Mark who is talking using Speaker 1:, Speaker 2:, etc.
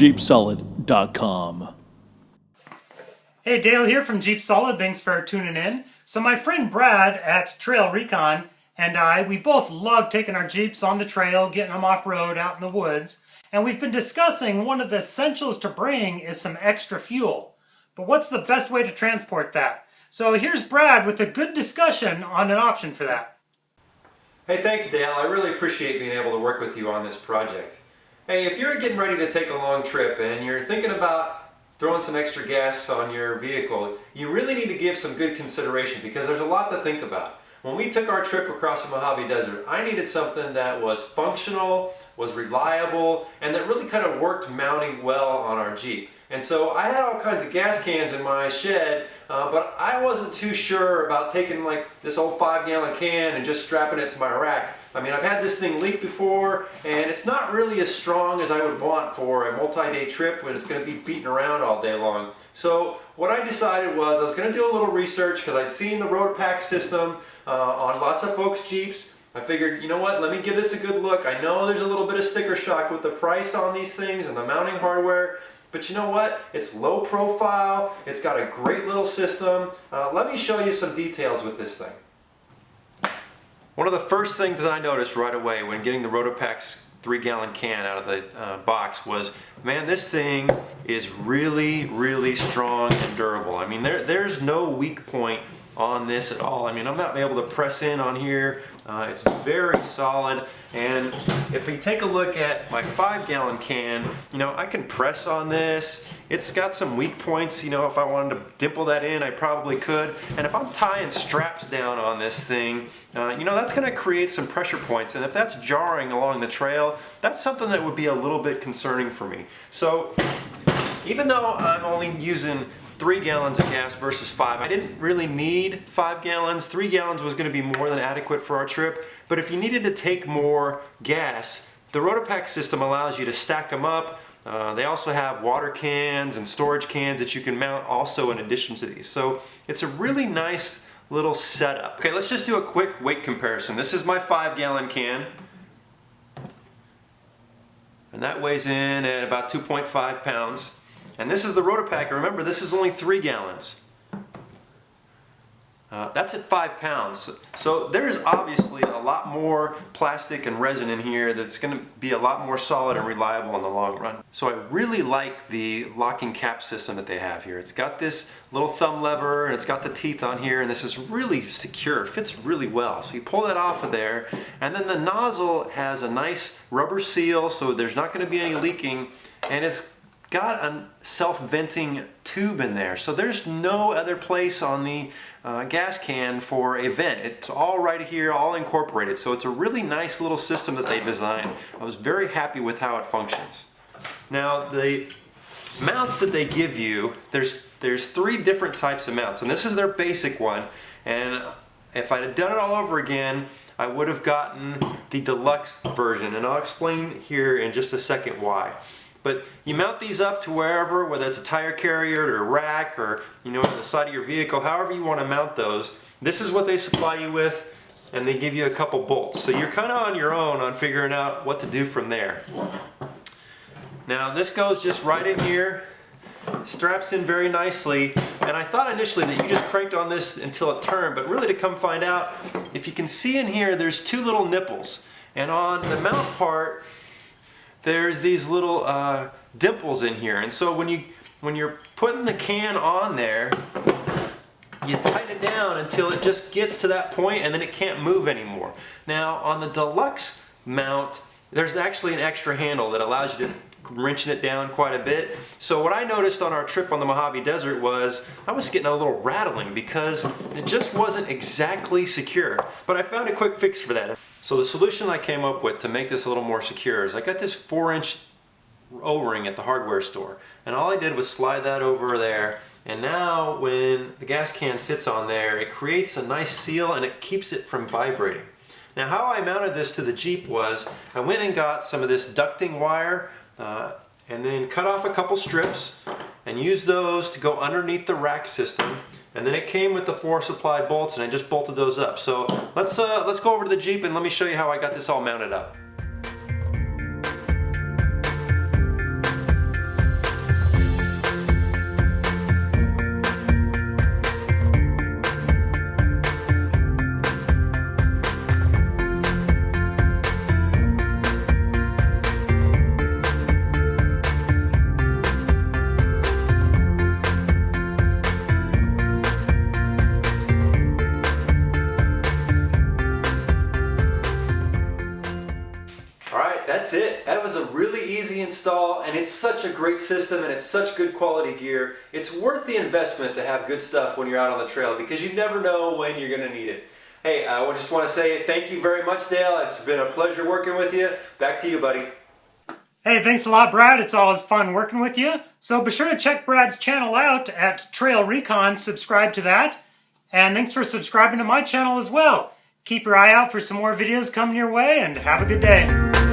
Speaker 1: JeepSolid.com.
Speaker 2: Hey, Dale here from JeepSolid. Thanks for tuning in. So my friend Brad at TrailRecon and I, we both love taking our Jeeps on the trail, getting them off-road out in the woods. And we've been discussing one of the essentials to bring is some extra fuel. But what's the best way to transport that? So here's Brad with a good discussion on an option for that.
Speaker 3: Hey, thanks Dale. I really appreciate being able to work with you on this project. Hey, if you're getting ready to take a long trip and you're thinking about throwing some extra gas on your vehicle, you really need to give some good consideration because there's a lot to think about. When we took our trip across the Mojave Desert, I needed something that was functional, was reliable, and that really kind of worked mounting well on our Jeep. And so I had all kinds of gas cans in my shed, but I wasn't too sure about taking like this old 5-gallon can and just strapping it to my rack. I mean, I've had this thing leak before, and it's not really as strong as I would want for a multi-day trip when it's going to be beating around all day long. So what I decided was I was going to do a little research because I'd seen the Rotopax system on lots of folks' Jeeps. I figured, you know what, let me give this a good look. I know there's a little bit of sticker shock with the price on these things and the mounting hardware, but you know what? It's low profile, it's got a great little system. Let me show you some details with this thing. One of the first things that I noticed right away when getting the Rotopax 3-gallon can out of the box was, man, this thing is really, really strong and durable. I mean, there's no weak point on this at all. I mean, I'm not able to press in on here. It's very solid, and if we take a look at my 5-gallon can, you know, I can press on this. It's got some weak points, you know, if I wanted to dimple that in, I probably could. And if I'm tying straps down on this thing, you know, that's going to create some pressure points, and if that's jarring along the trail, that's something that would be a little bit concerning for me. So even though I'm only using 3 gallons of gas versus 5. I didn't really need 5 gallons. 3 gallons was going to be more than adequate for our trip. But if you needed to take more gas, the Rotopax system allows you to stack them up. They also have water cans and storage cans that you can mount also in addition to these. So it's a really nice little setup. Okay, let's just do a quick weight comparison. This is my 5-gallon can. And that weighs in at about 2.5 pounds. And this is the Rotopack. Remember, this is only 3 gallons. That's at 5 pounds. So there's obviously a lot more plastic and resin in here that's going to be a lot more solid and reliable in the long run. So I really like the locking cap system that they have here. It's got this little thumb lever and it's got the teeth on here, and this is really secure. It fits really well. So you pull that off of there, and then the nozzle has a nice rubber seal so there's not going to be any leaking, and it's got a self-venting tube in there. So there's no other place on the gas can for a vent. It's all right here, all incorporated. So it's a really nice little system that they designed. I was very happy with how it functions. Now the mounts that they give you, there's 3 different types of mounts, and this is their basic one. And if I had done it all over again, I would have gotten the deluxe version, and I'll explain here in just a second why. But you mount these up to wherever, whether it's a tire carrier or a rack or, you know, on the side of your vehicle, however you want to mount those. This is what they supply you with, and they give you a couple bolts. So you're kind of on your own on figuring out what to do from there. Now this goes just right in here, straps in very nicely, and I thought initially that you just cranked on this until it turned, but really to come find out, if you can see in here, there's 2 little nipples, and on the mount part, there's these little dimples in here, and so when you're putting the can on there, you tighten it down until it just gets to that point, and then it can't move anymore. Now on the deluxe mount, there's actually an extra handle that allows you to wrenching it down quite a bit. So what I noticed on our trip on the Mojave Desert was I was getting a little rattling because it just wasn't exactly secure. But I found a quick fix for that. So the solution I came up with to make this a little more secure is I got this 4-inch O-ring at the hardware store, and all I did was slide that over there, and now when the gas can sits on there, it creates a nice seal and it keeps it from vibrating. Now how I mounted this to the Jeep was I went and got some of this ducting wire and then cut off a couple strips and used those to go underneath the rack system, and then it came with the 4 supply bolts, and I just bolted those up. So let's go over to the Jeep and let me show you how I got this all mounted up. that's it. That was a really easy install, and it's such a great system, and it's such good quality gear. It's worth the investment to have good stuff when you're out on the trail, because you never know when you're going to need it. Hey, I just want to say thank you very much, Dale. It's been a pleasure working with you. Back to you, buddy.
Speaker 2: Hey, thanks a lot, Brad. It's always fun working with you. So be sure to check Brad's channel out at TrailRecon. Subscribe to that. And thanks for subscribing to my channel as well. Keep your eye out for some more videos coming your way, and have a good day.